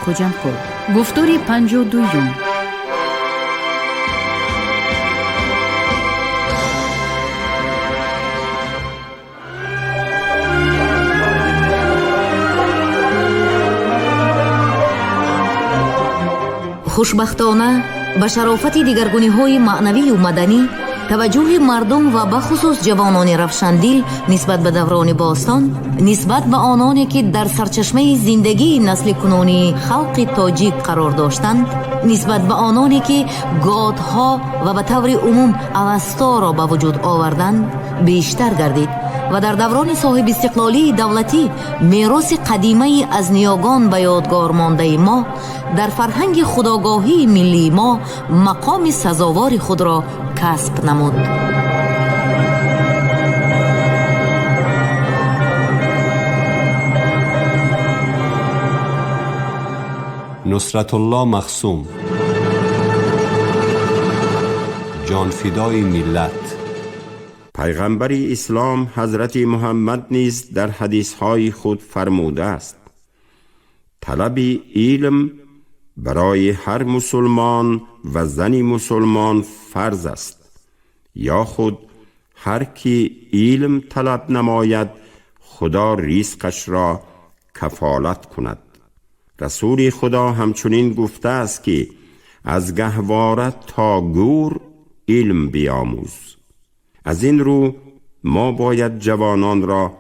Khojampur. گفتاری 52. خوشبختانه به شرافت دیگرگونی‌های معنوی و مدنی توجه مردم و بخصوص جوانان رفشندیل نسبت به دوران باستان، نسبت به آنانی که در سرچشمه زندگی نسل کنونی خلق تاجیک قرار داشتند، نسبت به آنانی که گادها و به طور عموم اوستا را به وجود آوردند بیشتر گردید و در دوران صاحب استقلالی دولتی میراث قدیمی از نیاگان به یادگار مانده ما در فرهنگ خودآگاهی ملی ما مقام سزاوار خود را کسب نمود. نصرت الله مخصوم، جانفدای ملت. پیغمبر اسلام حضرت محمد نیز در حدیث‌های خود فرموده است: طلب علم برای هر مسلمان و زن مسلمان فرض است، یا خود هر کی علم طلب نماید خدا رزقش را کفالت کند. رسول خدا همچنین گفته است که از گهواره تا گور علم بیاموز. از این رو ما باید جوانان را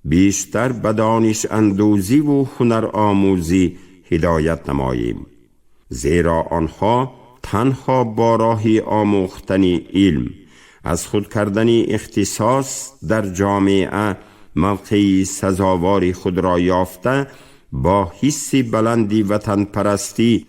بیشتر به دانش اندوزی و هنر آموزی هدایت نماییم، زیرا آنها تنها با راه آموختن علم از خود کردن اختصاص در جامعه موقعی سزاوار خود را یافته، با حس بلندی وطن پرستی،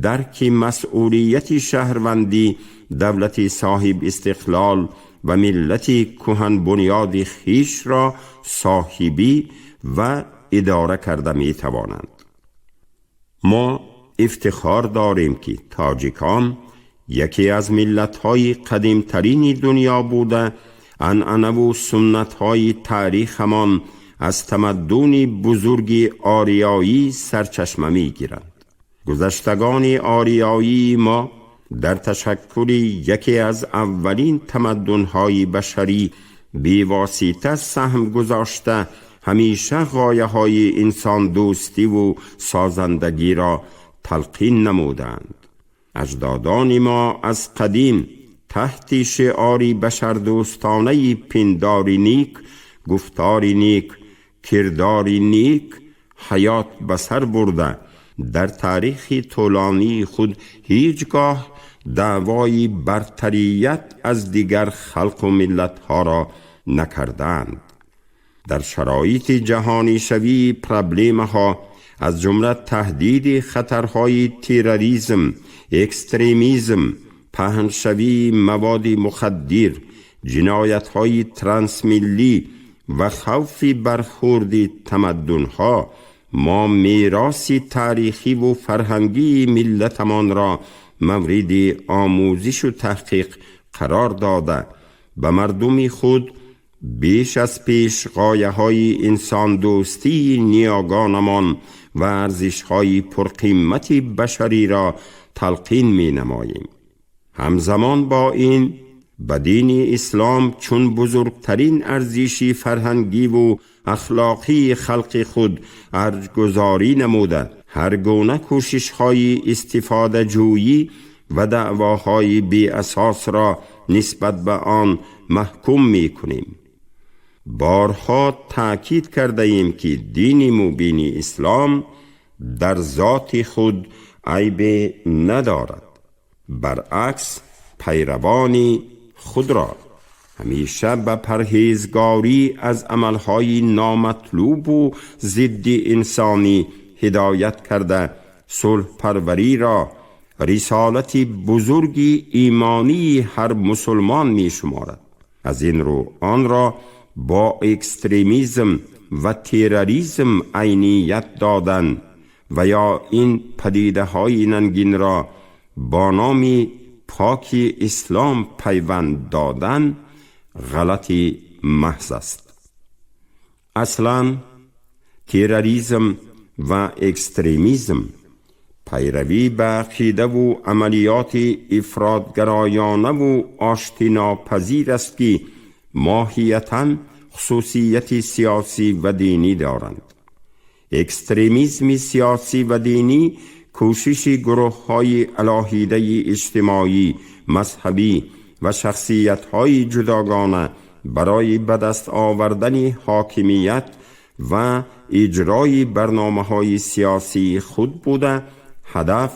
درک مسئولیت شهروندی، دولت صاحب استقلال و ملت کهن بنیاد خیش را صاحبی و اداره کرده می توانند. ما افتخار داریم که تاجیکان یکی از ملت‌های قدیمترین دنیا بوده، عنعنه و سنت‌های تاریخمان از تمدن بزرگ آریایی سرچشمه می‌گیرند. گذشتگان آریایی ما در تشکل یکی از اولین تمدن‌های بشری بی‌واسطه سهم گذاشته، همیشه غایه‌های انسان دوستی و سازندگی را تلقین نمودند. اجدادان ما از قدیم تحت شعاری بشردوستانه پنداری نیک، گفتاری نیک، کرداری نیک حیات بسر برده، در تاریخ طولانی خود هیچگاه دعوای برتریت از دیگر خلق و ملت‌ها را نکردند. در شرایط جهانی شوی پرابلم‌ها از جمله تهدید خطرهای تروریسم، اکستریمیسم، پهنشوی مواد مخدر، جنایت‌های ترانسمیلی و خوف برخورد تمدن‌ها، ما میراث تاریخی و فرهنگی ملتمان را مورد آموزش و تحقیق قرار داده، به مردم خود بیش از پیش غایه‌های انسان دوستی نیاگانمان و ارزش‌های پرقیمت بشری را تلقین می نماییم. همزمان با این به دین اسلام چون بزرگترین ارزش فرهنگی و اخلاقی خلق خود ارجگذاری نموده، هر گونه کوشش‌های استفاده جویی و دعواهای بی اساس را نسبت به آن محکوم می کنیم. بارها تأکید کرده ایم که دین مبین اسلام در ذات خود عیب ندارد، برعکس پیروان خود را همیشه به پرهیزگاری از عملهای نامطلوب و ضد انسانی هدایت کرده، صلح پروری را رسالت بزرگ ایمانی هر مسلمان می شمارد. از این رو آن را با اکستریمیسم و تروریسم عینیت دادن و یا این پدیده های ننگین را با نام پاک اسلام پیوند دادن غلطی محض است. اصلا تروریسم و اکستریمیسم پیروی به عقیده و عملیات افراطگرایانه و آشتیناپذیر است که ماهیتاً خصوصیت سیاسی و دینی دارند. اکستریمیسم سیاسی و دینی کوشش گروه‌های علاهیده اجتماعی، مذهبی و شخصیت‌های جداگانه برای به دست آوردن حاکمیت و اجرای برنامه‌های سیاسی خود بوده، هدف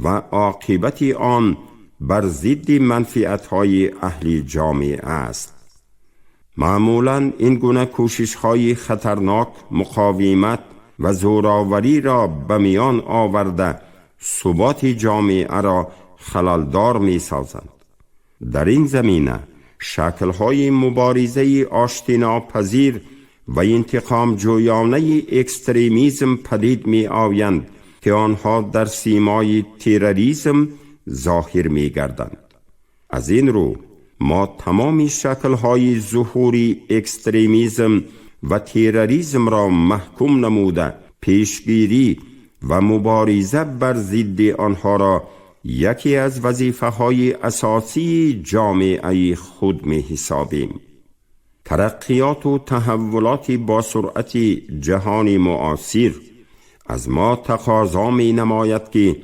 و عاقبت آن بر ضد منفعت‌های اهل جامعه است. معمولاً این گونه کوشش‌های خطرناک مقاومت و زوراوری را به میان آورده ثبات جامعه را خللدار می‌سازند. در این زمینه شکل‌های مبارزه آشتیناپذیر و انتقام جویانه اکستریمیسم پدید می‌آیند که آنها در سیمای تروریسم ظاهر می‌گردند. از این رو ما تمام شکل‌های ظهوری اکستریمیسم و تروریسم را محکوم نموده پیشگیری و مبارزه بر ضد آنها را یکی از وظیفه‌های اساسی جامعه خود می‌حسابیم. ترقیات و تحولات با سرعت جهان معاصر از ما تقاضا می‌نماید که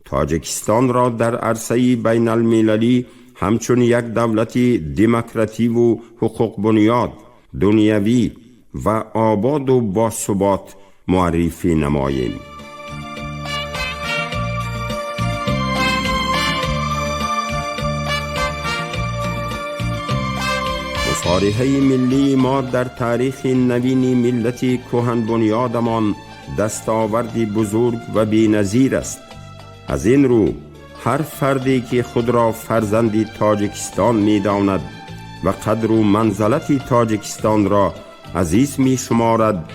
تاجیکستان را در عرصه بین المللی همچون یک دولت دموکراتی و حقوق بنیاد، دنیوی و آباد و باثبات معرفی نماییم. مصالحه ملی ما در تاریخ نوین ملت کهن بنیادمان دستاوردی بزرگ و بی‌نظیر است. از این رو هر فردی که خود را فرزند تاجیکستان می داند و قدر و منزلت تاجیکستان را عزیز می شمارد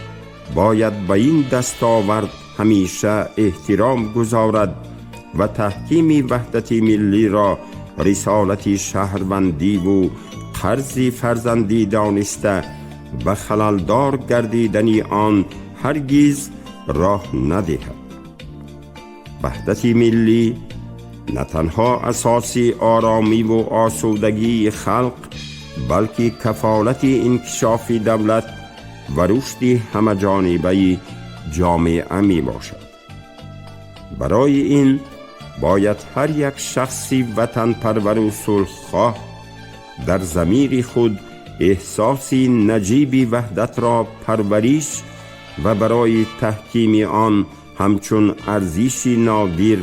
باید به این دستاورد همیشه احترام گذارد و تحکیم وحدت ملی را رسالت شهروندی و قرض فرزندی دانسته و خللدار گردیدن آن هرگز راه ندهد. وحدت ملی نه تنها اساسی آرامی و آسودگی خلق بلکه کفالت انکشاف دولت و رشد همه‌جانبه جامعه می باشد. برای این باید هر یک شخصی وطن پرور و صلح‌خواه در ضمیر خود احساس نجیب وحدت را پرورش و برای تحکیم آن همچون ارزش نادر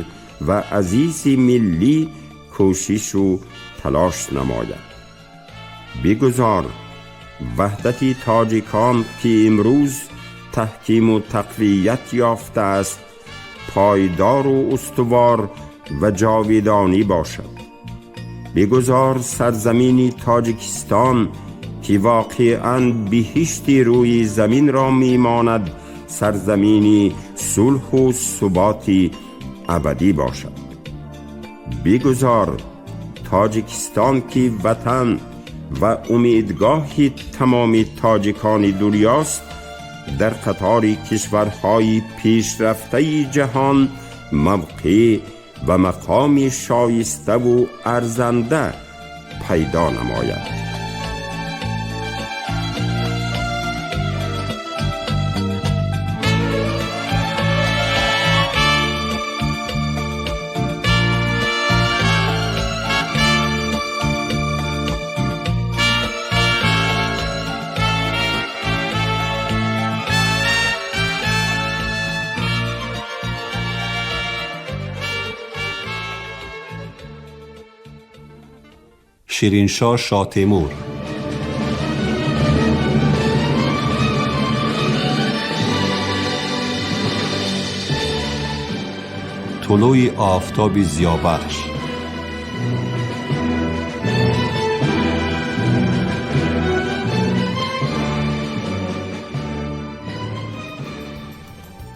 و عزیز ملی کوشش و تلاش نماید. بگذار وحدت تاجیکان که امروز تحکیم و تقویت یافته است پایدار و استوار و جاودانی باشد. بگذار سرزمین تاجیکستان که واقعاً بهشت روی زمین را میماند سرزمینی صلح و ثبات ابدی باشد. بگذار تاجیکستان که وطن و امیدگاه تمام تاجیکان دنیاست در قطار کشورهای پیشرفته جهان موقع و مقام شایسته و ارزنده پیدا نماید. شیرینشاه شاه تیمور. طلوع آفتاب ضیابخش.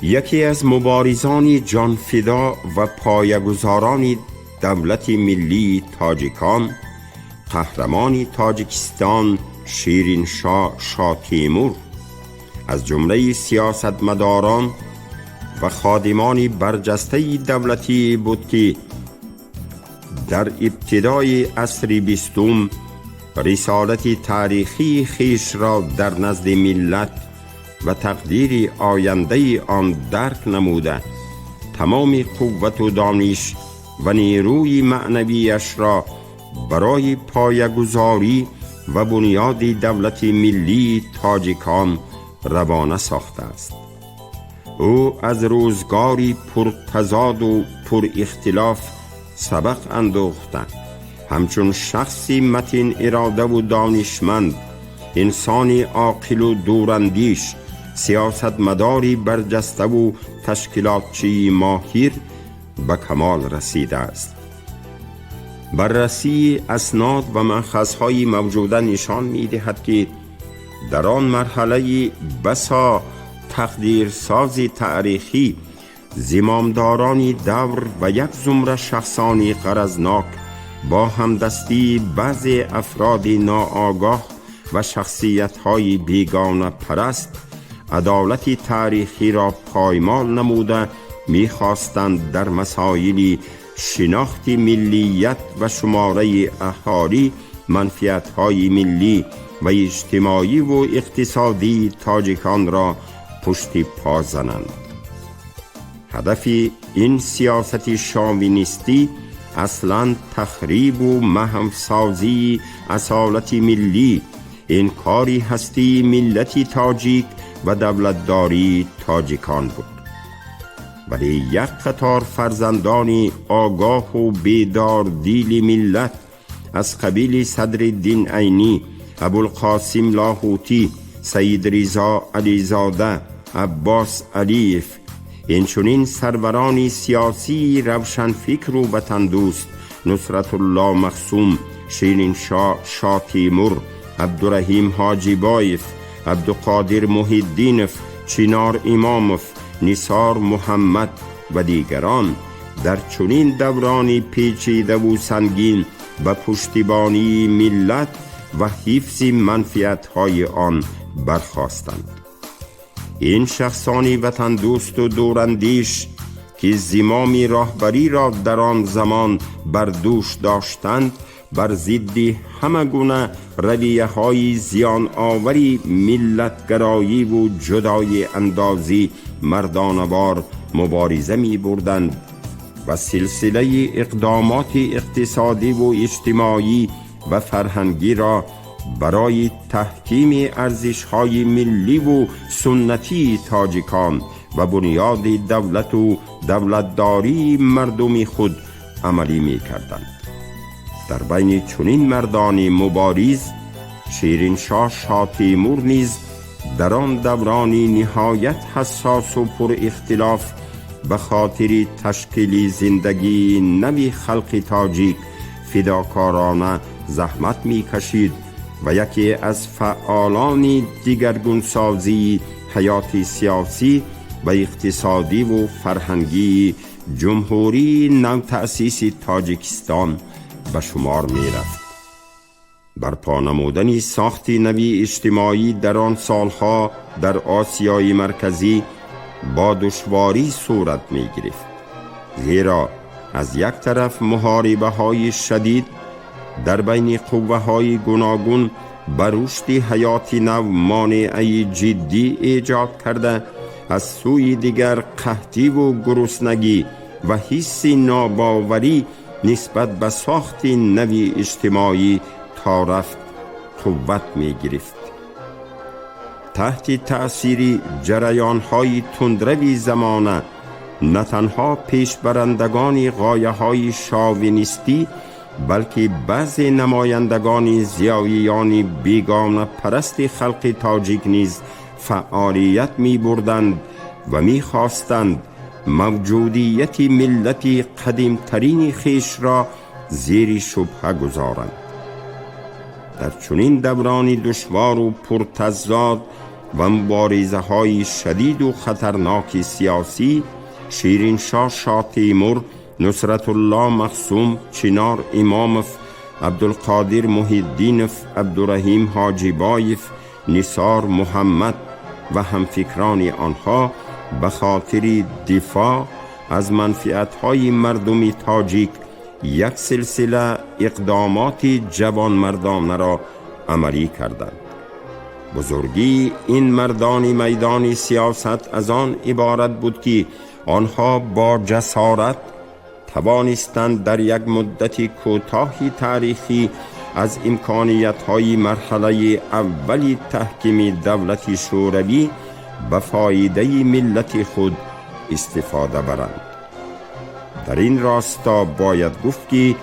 یکی از مبارزان جانفدا و پایه‌گذاران دولت ملی تاجیکان، قهرمان تاجیکستان شیرینشاه شاه تیمور از جمله سیاستمداران و خادمان برجسته دولتی بود که در ابتدای عصر 20 رسالت تاریخی خیش را در نزد ملت و تقدیر آینده آن درک نموده، تمام قوت و دانش و نیروی معنویش را برای پایه‌گذاری و بنیاد دولت ملی تاجیکان روانه ساخته است. او از روزگاری پرتضاد و پر اختلاف سبق اندوخته، همچون شخصی متین اراده و دانشمند، انسانی عاقل و دوراندیش، سیاستمداری برجسته و تشکیلاتچی ماهر به کمال رسیده است. بررسی اسناد و مأخذهای موجوده نشان می‌دهد که در آن مرحله بسا تقدیرساز تاریخی زمامداران دور و یک زمره شخصانی غرضناک با همدستی بعضی افراد ناآگاه و شخصیت‌های بیگانه پرست عدالت تاریخی را پایمال نموده می‌خواستند در مسائل شناخت ملیت و شماره اهالی منفعت‌های ملی و اجتماعی و اقتصادی تاجیکان را پشت پا زنند. هدف این سیاست شاوینیستی اصلاً تخریب و محوسازی اصالت ملی، انکاری هستی ملت تاجیک و دولتداری تاجیکان بود. ولی یک قطار فرزندان آگاه و بیدار دیل ملت از قبیل صدرالدین عینی، ابوالقاسم لاهوتی، سید رضا علیزاده، عباس علیف، اینچنین سروران سیاسی روشنفکر و وطندوست نصرت الله مخصوم، شیرین شاه تیمور، عبدالرحیم حاجی بایف، عبدالقادر محی الدینف، چینار امامف، نثار محمد و دیگران در چنین دورانی پیچیده و سنگین به پشتیبانی ملت و حفظ منفعت‌های آن برخاستند. این شخصانی وطن دوست و دوراندیش که زمام راهبری را در آن زمان بر دوش داشتند، بر ضد همه گونه رویه‌های زیان آوری ملتگرایی و جدای اندازی مردانوار مبارزه می بردند و سلسله اقدامات اقتصادی و اجتماعی و فرهنگی را برای تحکیم ارزش‌های ملی و سنتی تاجیکان و بنیاد دولت و دولتداری مردم خود عملی می کردند. در بین چنین مردان مبارز شیرین شاه تیمور نیز در آن دورانی نهایت حساس و پر اختلاف به خاطر تشکیل زندگی نوی خلق تاجیک فداکارانه زحمت می کشید و یکی از فعالان دیگرگونسازی حیات سیاسی و اقتصادی و فرهنگی جمهوری نوتأسیس تاجیکستان به شمار می رفت. برپا نمودن ساخت نوی اجتماعی در آن سالها در آسیای مرکزی با دشواری صورت می گرفت، زیرا از یک طرف محاربه های شدید در بین قوه های گوناگون بر رشد حیات نو مانعی جدی ایجاد کرده، از سوی دیگر قحطی و گرسنگی و حس ناباوری نسبت به ساخت نوی اجتماعی تا رفت قوت می گرفت. تحت تأثیر جریان‌های تندروی زمانه نه تنها پیشبرندگان غایه‌های شاوینیستی بلکه بعضی نمایندگان زیاییان بیگانه پرست خلق تاجیک نیز فعالیت می بردند و می خواستند موجودیت ملت قدیمترین خیش را زیر شبهه گذارند. در چنین دورانی دشوار و پرتضاد و مبارزه های شدید و خطرناک سیاسی، شیرین شاه تیمور، نصرت الله مخصوم، چینار امامف، عبدالقادر محی الدینف، عبدالرحیم حاجی بایف، نثار محمد و همفکران آنها به خاطر دفاع از منفعت‌های مردم تاجیک یک سلسله اقدامات جوانمردانه را عملی کردند. بزرگی این مردان میدان سیاست از آن عبارت بود که آنها با جسارت توانستند در یک مدت کوتاهی تاریخی از امکانیت‌های مرحله اولی تحکیم دولت شوروی به فایده ملت خود استفاده برند. در این راستا باید گفت که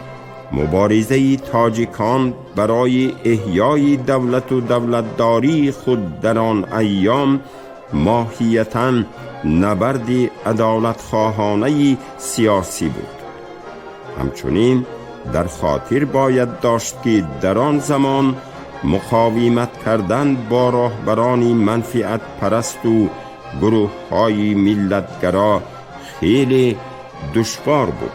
مبارزه تاجیکان برای احیای دولت و دولتداری خود در آن ایام ماهیتاً نبرد عدالتخواهانه سیاسی بود. همچنین در خاطر باید داشت که در آن زمان مقاومت کردن با راهبران منفعت پرست و گروه های ملتگرا خیلی دشوار بود.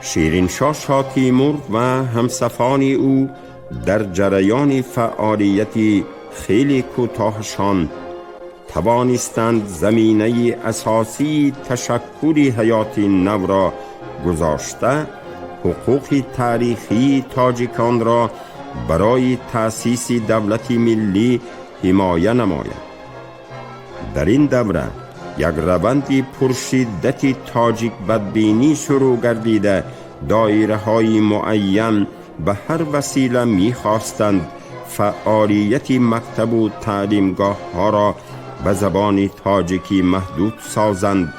شیرینشاه شاه تیمور و همسفان او در جریان فعالیت خیلی کوتاهشان توانستند زمینه اساسی تشکل حیات نو را گذاشته حقوق تاریخی تاجیکان را برای تأسیس دولت ملی حمایه نماید. در این دوره یک روند پرشدت تاجیک بدبینی شروع گردیده دایره های معین به هر وسیله می‌خواستند فعالیت مکتب و تعلیمگاه ها را به زبان تاجیکی محدود سازند،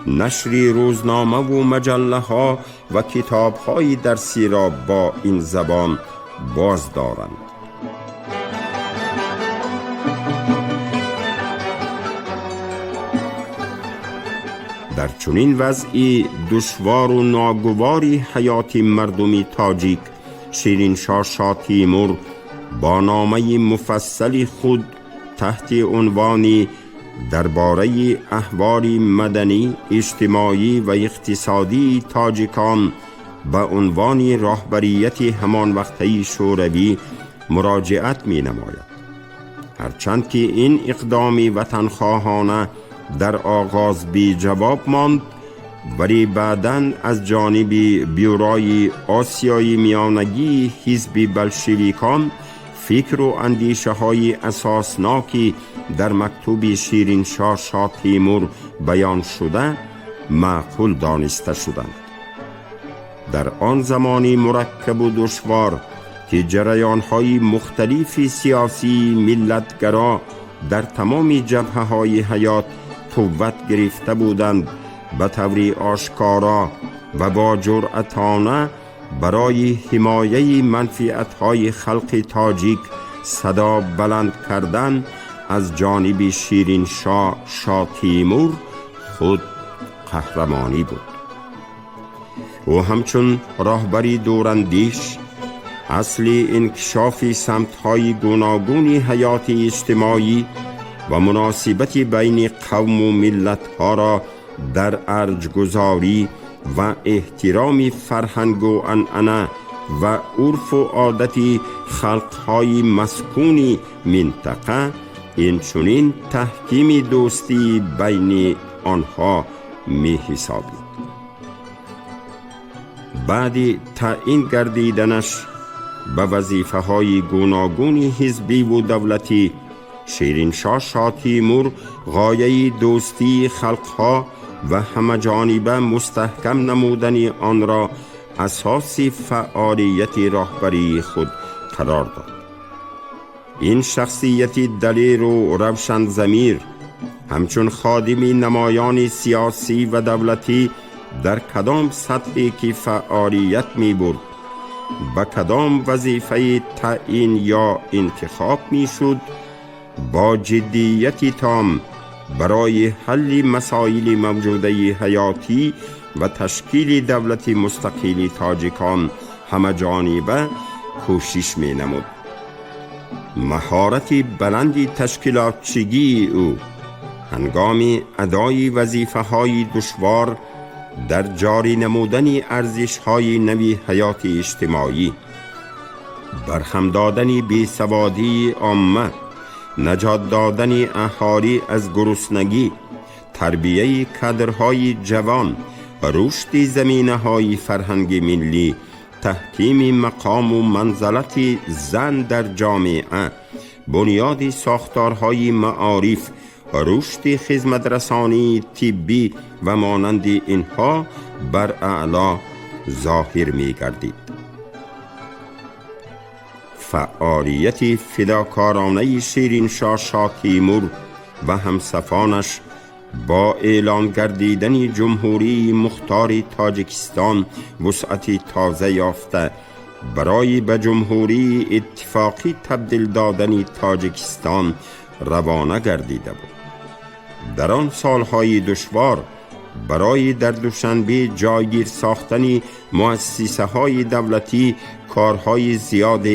نشر روزنامه و مجله ها و کتاب های درسی را با این زبان باز دارند. در چنین وضعی دشوار و ناگواری حیات مردم تاجیک، شیرینشاه شاه تیمور با نامه مفصل خود تحت عنوان درباره احوال مدنی، اجتماعی و اقتصادی تاجیکان به عنوان راهبریت همان وقته شوروی مراجعت می نماید. هرچند که این اقدام وطنخواهانه در آغاز بی جواب ماند، ولی بعداً از جانب بیورای آسیای میانگی حزب بلشویکان فکر و اندیشه های اساسناکی در مکتوب شیرینشاه شاه تیمور بیان شده معقول دانسته شدند. در آن زمانی مرکب و دشوار که جریان‌های مختلف سیاسی ملتگرا در تمام جبهه‌های حیات قوت گرفته بودند، به طور آشکارا و با جرأتانه برای حمایه منفعت‌های خلق تاجیک صدا بلند کردن از جانب شیرینشاه شاه تیمور خود قهرمانی بود. او همچون راهبری دوراندیش اصل انکشاف سمت‌های گوناگون حیات اجتماعی و مناسبت بین قوم و ملت‌ها را در ارجگذاری و احترام فرهنگ و عنعنه و عرف و عادت خلق‌های مسکون منطقه، اینچنین تحکیم دوستی بین آنها می حسابید. بعد تعیین گردیدنش به وظیفه‌های گوناگون حزبی و دولتی، شیرینشاه شاه تیمور غایه دوستی خلقها و همه‌جانبه مستحکم نمودن آن را اساس فعالیت راهبری خود قرار داد. این شخصیت دلیر و روشن ضمیر همچون خادم نمایان سیاسی و دولتی در کدام سطحی که فعالیت می برد، به کدام وظیفه تعیین یا انتخاب می شد، با جدیت تام برای حل مسائل موجوده حیاتی و تشکیل دولت مستقل تاجیکان همه جانبه کوشش می نمود. مهارت بلند تشکیلاتچی او هنگام ادای وظیفه های دشوار در جاری نمودن ارزش های نوی حیات اجتماعی، برهم دادن بیسوادی عامه نجات دادن اهالی از گرسنگی، تربیه کادرهای جوان، رشد زمینه‌های فرهنگ ملی، تحکیم مقام و منزلت زن در جامعه، بنیاد ساختارهای معارف، رشد خدمت‌رسانی طبی و مانند اینها بر اعلا ظاهر می گردید. فعالیت فداکارانه شیرینشاه شاه تیمور و همسفانش با اعلان گردیدن جمهوری مختار تاجیکستان وسعت تازه یافته برای به جمهوری اتفاقی تبدیل دادن تاجیکستان روانه گردیده بود. در آن سالهای دشوار برای در دوشنبه جایگیر ساختن مؤسسه‌های دولتی کارهای زیاد